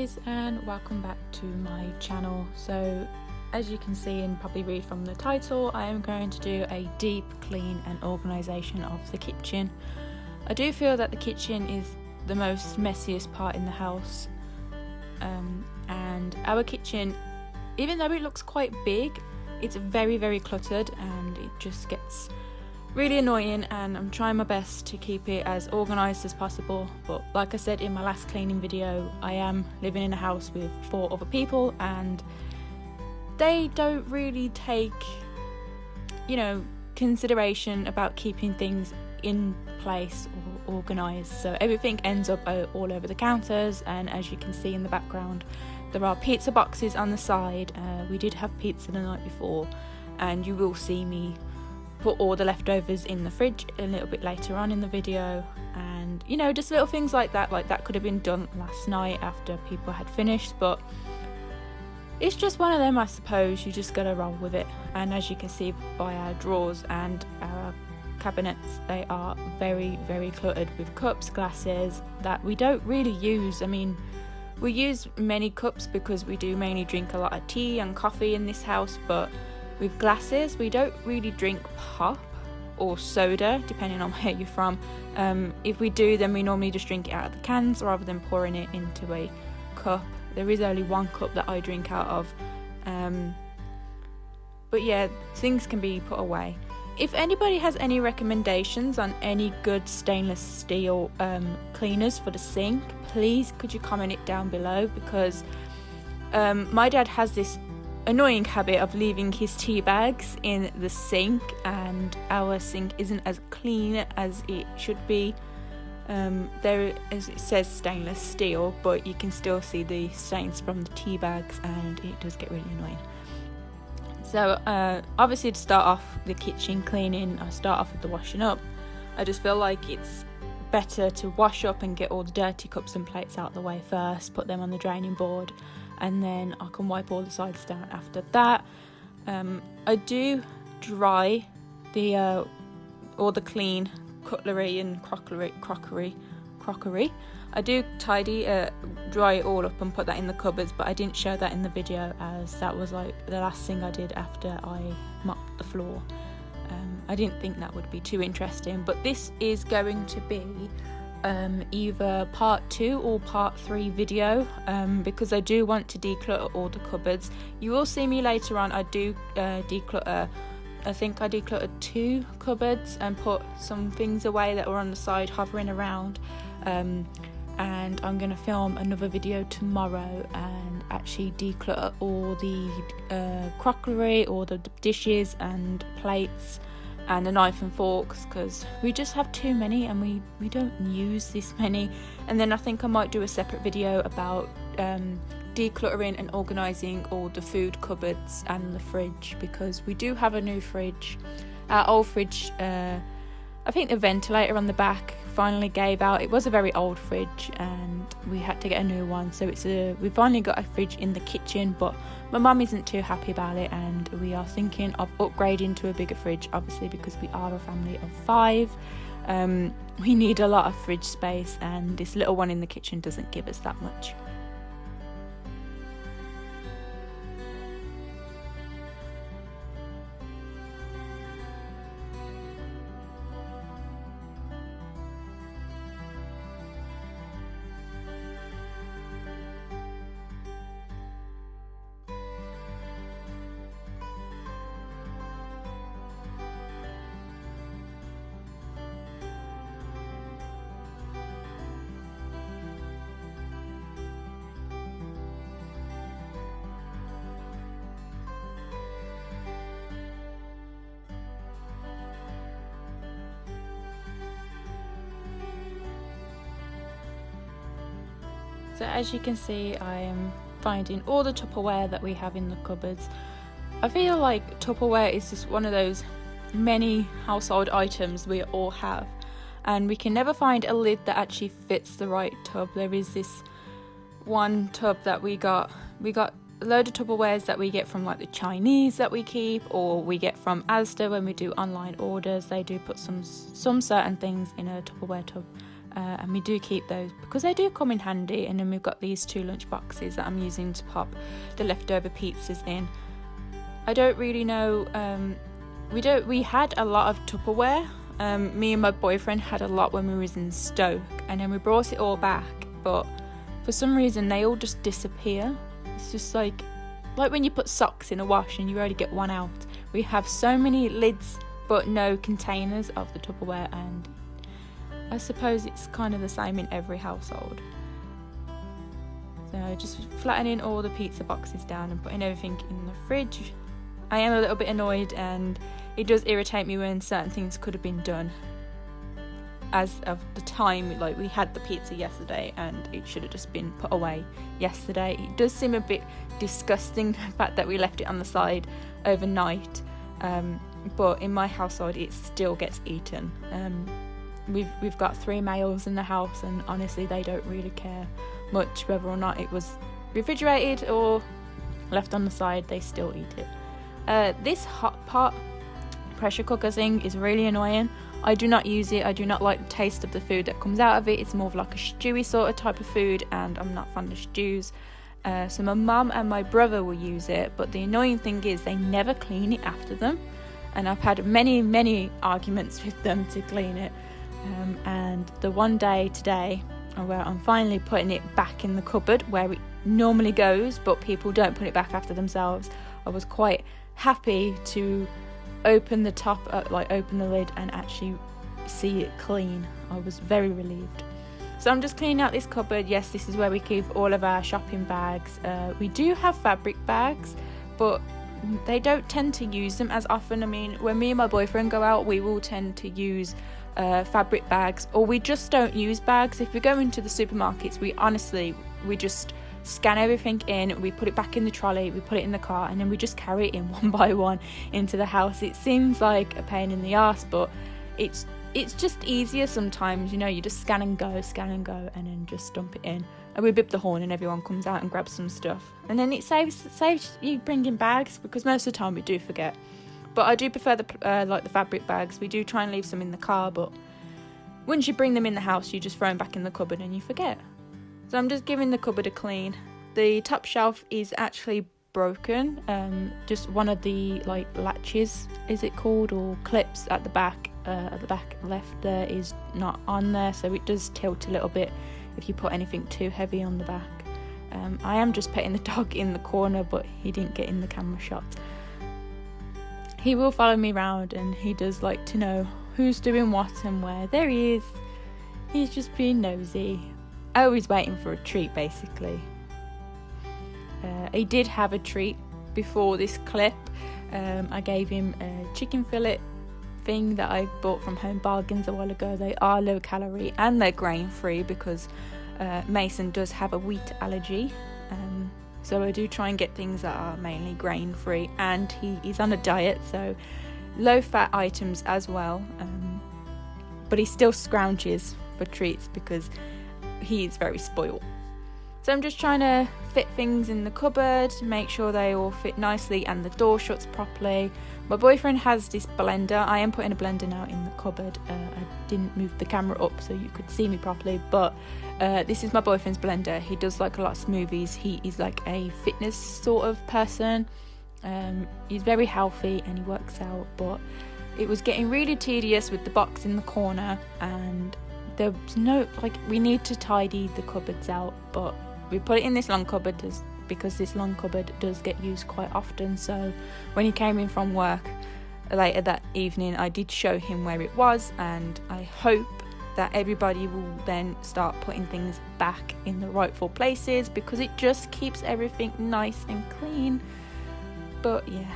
guys, and welcome back to my channel. So as you can see and probably read from the title, I am going to do a deep clean and organisation of the kitchen. I do feel that the kitchen is the most messiest part in the house, and our kitchen, even though it looks quite big, it's very cluttered and it just gets really annoying, and I'm trying my best to keep it as organised as possible. But like I said in my last cleaning video, I am living in a house with 4 other people and they don't really take, consideration about keeping things in place or organised. So everything ends up all over the counters, and as you can see in the background, there are pizza boxes on the side. We did have pizza the night before, and you will see me put all the leftovers in the fridge a little bit later on in the video. And just little things like that could have been done last night after people had finished, but it's just one of them, I suppose. You just gotta roll with it. And as you can see by our drawers and our cabinets, they are very cluttered with cups, glasses that we don't really use. I mean, we use many cups because we do mainly drink a lot of tea and coffee in this house, but with glasses, we don't really drink pop or soda, depending on where you're from. If we do, then we normally just drink it out of the cans rather than pouring it into a cup. There is only one cup that I drink out of. But yeah, things can be put away. If anybody has any recommendations on any good stainless steel cleaners for the sink, please could you comment it down below, because my dad has this annoying habit of leaving his tea bags in the sink, and our sink isn't as clean as it should be. There, as it says, stainless steel, but you can still see the stains from the tea bags, and it does get really annoying. So obviously, to start off the kitchen cleaning, I start off with the washing up. I just feel like it's better to wash up and get all the dirty cups and plates out the way first, put them on the draining board, and then I can wipe all the sides down after that. I do dry the all the clean cutlery and crockery. I do dry it all up and put that in the cupboards, but I didn't show that in the video, as that was like the last thing I did after I mopped the floor. I didn't think that would be too interesting, but this is going to be either part 2 or part 3 video, because I do want to declutter all the cupboards. You will see me later on. I do declutter. I think I decluttered 2 cupboards and put some things away that were on the side hovering around, and I'm going to film another video tomorrow and actually declutter all the crockery, all the dishes and plates and the knife and forks, because we just have too many and we don't use this many. And then I think I might do a separate video about decluttering and organising all the food cupboards and the fridge, because we do have a new fridge. Our old fridge, I think the ventilator on the back finally gave out. It was a very old fridge and we had to get a new one, so we finally got a fridge in the kitchen, but my mum isn't too happy about it, and we are thinking of upgrading to a bigger fridge, obviously because we are a family of 5. We need a lot of fridge space, and this little one in the kitchen doesn't give us that much. So as you can see, I am finding all the Tupperware that we have in the cupboards. I feel like Tupperware is just one of those many household items we all have, and we can never find a lid that actually fits the right tub. There is this one tub that we got a load of Tupperwares that we get from like the Chinese that we keep, or we get from Asda when we do online orders. They do put some certain things in a Tupperware tub and we do keep those because they do come in handy. And then we've got these 2 lunch boxes that I'm using to pop the leftover pizzas in. I don't really know, we had a lot of Tupperware. Me and my boyfriend had a lot when we was in Stoke, and then we brought it all back, but for some reason they all just disappear. It's just like when you put socks in a wash and you only get one out. We have so many lids but no containers of the Tupperware, and I suppose it's kind of the same in every household. So just flattening all the pizza boxes down and putting everything in the fridge. I am a little bit annoyed, and it does irritate me when certain things could have been done as of the time. Like, we had the pizza yesterday and it should have just been put away yesterday. It does seem a bit disgusting, the fact that we left it on the side overnight, but in my household it still gets eaten. We've got 3 males in the house, and honestly they don't really care much whether or not it was refrigerated or left on the side. They still eat it. This hot pot pressure cooker thing is really annoying. I do not use it. I do not like the taste of the food that comes out of it. It's more of like a stewy sort of type of food, and I'm not fond of stews. So my mum and my brother will use it, but the annoying thing is they never clean it after them, and I've had many arguments with them to clean it. And the one day today where I'm finally putting it back in the cupboard where it normally goes, but people don't put it back after themselves, I was quite happy to open the top, open the lid and actually see it clean. I was very relieved. So I'm just cleaning out this cupboard. Yes, this is where we keep all of our shopping bags. We do have fabric bags, but they don't tend to use them as often. I mean, when me and my boyfriend go out, we will tend to use fabric bags, or we just don't use bags. If we go into the supermarkets, we just scan everything in, we put it back in the trolley, we put it in the car, and then we just carry it in one by one into the house. It seems like a pain in the arse, but it's just easier sometimes, you just scan and go, and then just dump it in, and we bip the horn and everyone comes out and grabs some stuff, and then it saves you bringing bags, because most of the time we do forget. But I do prefer the fabric bags. We do try and leave some in the car, but once you bring them in the house, you just throw them back in the cupboard and you forget. So I'm just giving the cupboard a clean. The top shelf is actually broken. Just one of the latches, is it called, or clips at the back left there is not on there, so it does tilt a little bit if you put anything too heavy on the back. I am just petting the dog in the corner, but he didn't get in the camera shot. He will follow me around, and he does like to know who's doing what and where. There he is. He's just being nosy. Always waiting for a treat, basically. He did have a treat before this clip. I gave him a chicken fillet thing that I bought from Home Bargains a while ago. They are low calorie and they're grain free, because Mason does have a wheat allergy. So I do try and get things that are mainly grain free, and he is on a diet, so low fat items as well. But he still scrounges for treats because he's very spoiled. So I'm just trying to fit things in the cupboard, make sure they all fit nicely and the door shuts properly. My boyfriend has this blender. I am putting a blender now in the cupboard. I didn't move the camera up so you could see me properly, but this is my boyfriend's blender. He does like a lot of smoothies. He is like a fitness sort of person. He's very healthy and he works out, but it was getting really tedious with the box in the corner, and there was no, we need to tidy the cupboards out, but we put it in this long cupboard because this long cupboard does get used quite often. So when he came in from work later that evening, I did show him where it was, and I hope that everybody will then start putting things back in the rightful places, because it just keeps everything nice and clean. But yeah,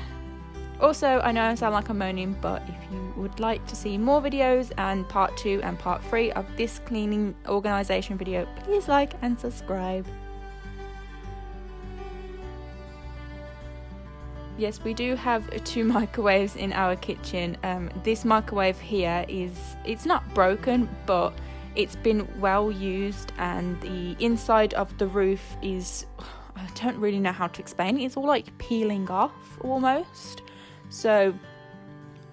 also I know I sound like I'm moaning, but if you would like to see more videos and part 2 and part 3 of this cleaning organisation video, please like and subscribe. Yes, we do have 2 microwaves in our kitchen. This microwave here it's not broken, but it's been well used, and the inside of the roof is, I don't really know how to explain it. It's all like peeling off almost. So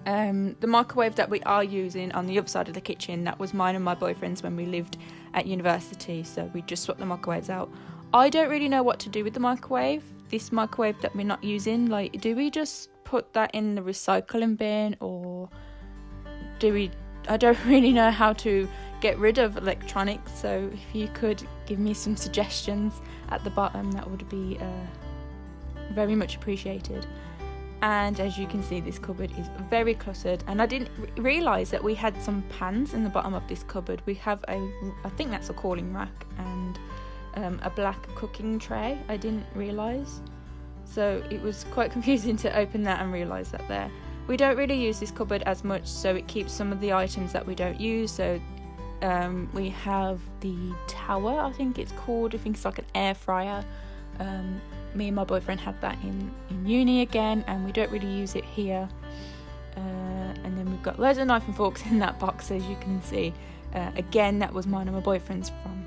The microwave that we are using on the other side of the kitchen, that was mine and my boyfriend's when we lived at university, so we just swapped the microwaves out. I don't really know what to do with the microwave. This microwave that we're not using, like, do we just put that in the recycling bin, or do we... I don't really know how to get rid of electronics, so if you could give me some suggestions at the bottom, that would be very much appreciated. And as you can see, this cupboard is very cluttered, and I didn't realise that we had some pans in the bottom of this cupboard. We have I think that's a calling rack, and a black cooking tray. I didn't realise, so it was quite confusing to open that and realise that there. We don't really use this cupboard as much, so it keeps some of the items that we don't use. So we have the tower, I think it's called. I think it's like an air fryer. Me and my boyfriend had that in uni again, and we don't really use it here. And then we've got loads of knife and forks in that box, as you can see. Again, that was mine and my boyfriend's from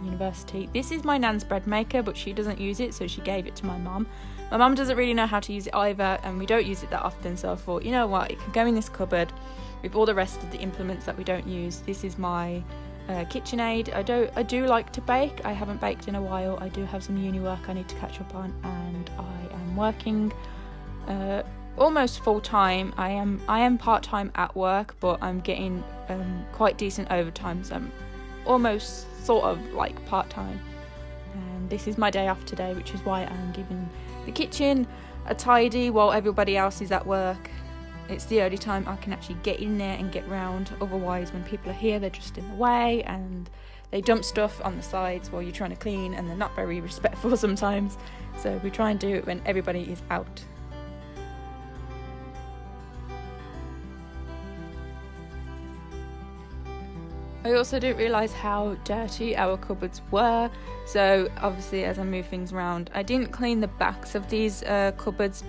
university. This is my nan's bread maker, but she doesn't use it, so she gave it to my mum. My mum doesn't really know how to use it either, and we don't use it that often, so I thought, you know what, it can go in this cupboard with all the rest of the implements that we don't use. This is my KitchenAid. I do like to bake. I haven't baked in a while. I do have some uni work I need to catch up on, and I am working almost full time. I am part time at work, but I'm getting quite decent overtime, so I'm almost sort of like part time. And this is my day off today, which is why I'm giving the kitchen a tidy while everybody else is at work. It's the only time I can actually get in there and get round. Otherwise, when people are here, they're just in the way and they dump stuff on the sides while you're trying to clean, and they're not very respectful sometimes. So we try and do it when everybody is out. I also didn't realise how dirty our cupboards were. So obviously, as I move things around, I didn't clean the backs of these cupboards.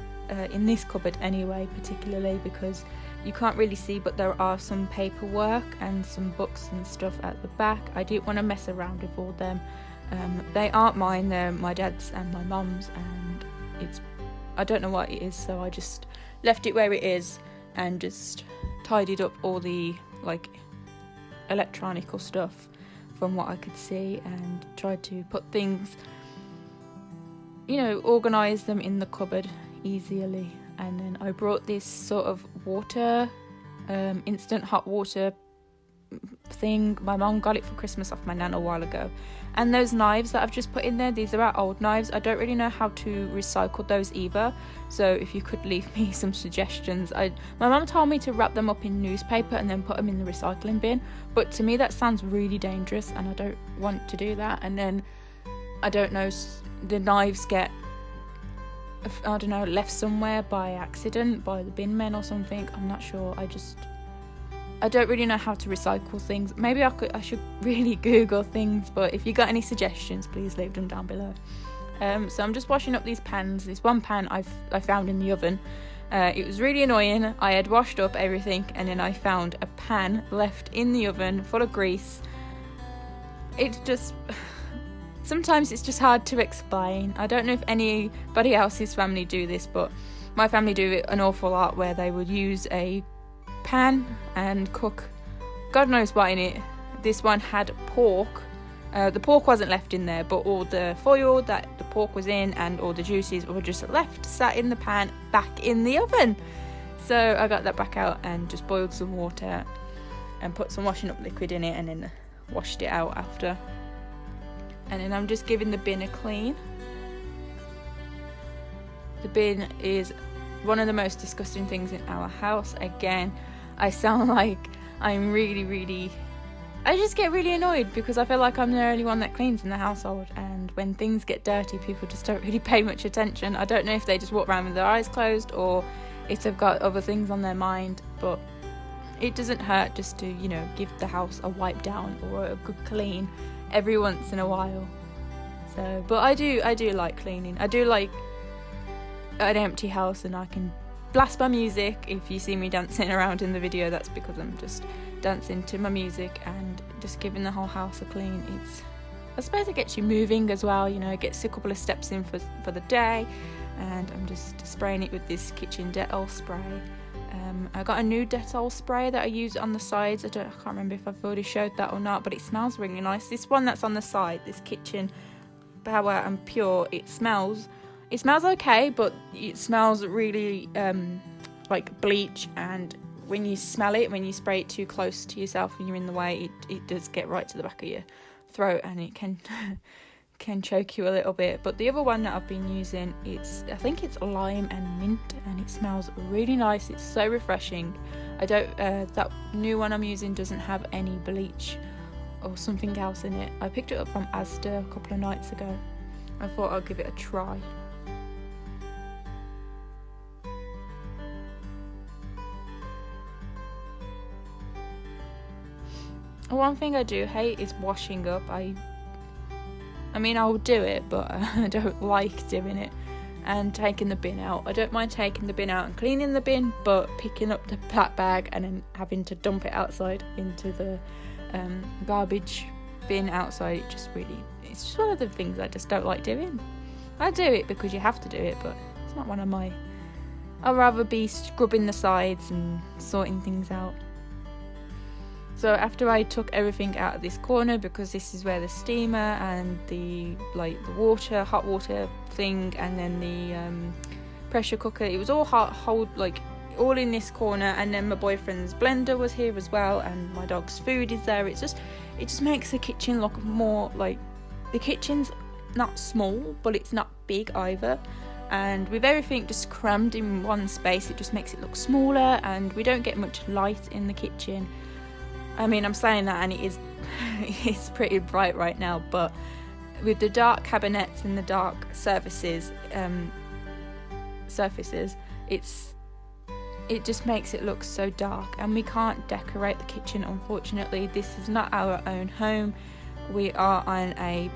In this cupboard anyway, particularly because you can't really see, but there are some paperwork and some books and stuff at the back. I didn't want to mess around with all them. They aren't mine, they're my dad's and my mum's, and I don't know what it is, so I just left it where it is and just tidied up all the like electronical stuff from what I could see, and tried to put things, organise them in the cupboard easily. And then I brought this sort of water, instant hot water thing. My mum got it for Christmas off my nan a while ago. And those knives that I've just put in there, these are our old knives. I don't really know how to recycle those either, so if you could leave me some suggestions. My mum told me to wrap them up in newspaper and then put them in the recycling bin, but to me that sounds really dangerous and I don't want to do that. And then I don't know, the knives get left somewhere by accident by the bin men or something. I'm not sure. I don't really know how to recycle things. Maybe I should really Google things, but if you got any suggestions, please leave them down below. So I'm just washing up these pans. This one pan I found in the oven. It was really annoying. I had washed up everything, and then I found a pan left in the oven full of grease. Sometimes it's just hard to explain. I don't know if anybody else's family do this, but my family do it an awful lot, where they would use a pan and cook God knows what in it. This one had pork. The pork wasn't left in there, but all the foil that the pork was in and all the juices were just sat in the pan back in the oven. So I got that back out and just boiled some water and put some washing up liquid in it, and then washed it out after. And then I'm just giving the bin a clean. The bin is one of the most disgusting things in our house. Again, I sound like I'm really... I just get really annoyed because I feel like I'm the only one that cleans in the household, and when things get dirty, people just don't really pay much attention. I don't know if they just walk around with their eyes closed or if they've got other things on their mind, but it doesn't hurt just to, give the house a wipe down or a good clean every once in a while. So, but I do like cleaning. I do like an empty house, and I can blast my music. If you see me dancing around in the video, that's because I'm just dancing to my music and just giving the whole house a clean. I suppose it gets you moving as well, it gets a couple of steps in for the day. And I'm just spraying it with this kitchen Dettol spray. I got a new Dettol spray that I use on the sides. I can't remember if I've already showed that or not, but it smells really nice. This one that's on the side, this Kitchen Power and Pure, it smells okay, but it smells really like bleach, and when you smell it, when you spray it too close to yourself and you're in the way, it does get right to the back of your throat, and it can can choke you a little bit. But the other one that I've been using, I think it's lime and mint, and it smells really nice. It's so refreshing. That new one I'm using doesn't have any bleach or something else in it. I picked it up from Asda a couple of nights ago. I thought I'd give it a try. One thing I do hate is washing up. I mean, I'll do it, but I don't like doing it. And taking the bin out. I don't mind taking the bin out and cleaning the bin, but picking up the black bag and then having to dump it outside into the garbage bin outside, it's just one of the things I just don't like doing. I do it because you have to do it, but it's not one of my... I'd rather be scrubbing the sides and sorting things out. So after I took everything out of this corner, because this is where the steamer and the hot water thing, and then the pressure cooker, it was all all in this corner, and then my boyfriend's blender was here as well, and my dog's food is there. It just makes the kitchen look more like... The kitchen's not small, but it's not big either. And with everything just crammed in one space, it just makes it look smaller, and we don't get much light in the kitchen. I mean, I'm saying that, and it's pretty bright right now, but with the dark cabinets and the dark surfaces, it just makes it look so dark, and we can't decorate the kitchen, unfortunately. This is not our own home. We are on a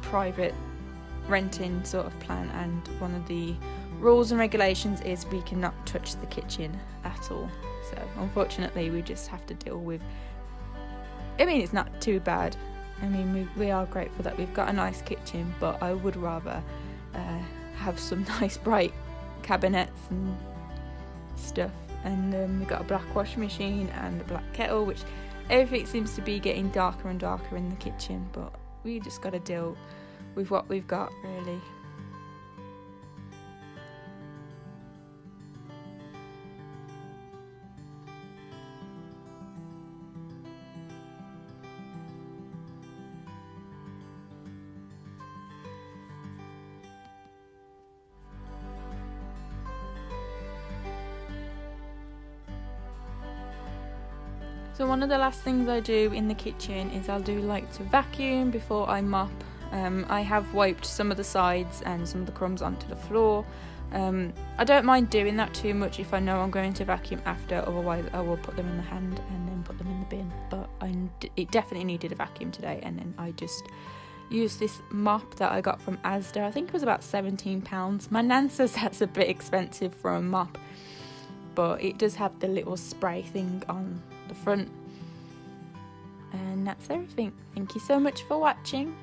private renting sort of plan, and one of the rules and regulations is we cannot touch the kitchen at all. So unfortunately we just have to deal with... I mean, it's not too bad. I mean, we are grateful that we've got a nice kitchen, but I would rather have some nice bright cabinets and stuff. And we've got a black washing machine and a black kettle, which everything seems to be getting darker and darker in the kitchen, but we just got to deal with what we've got, really. So one of the last things I do in the kitchen is I'll do to vacuum before I mop. I have wiped some of the sides and some of the crumbs onto the floor. I don't mind doing that too much if I know I'm going to vacuum after, otherwise I will put them in the hand and then put them in the bin. But it definitely needed a vacuum today, and then I just used this mop that I got from Asda. I think it was about £17. My nan says that's a bit expensive for a mop, but it does have the little spray thing on the front. And that's everything. Thank you so much for watching.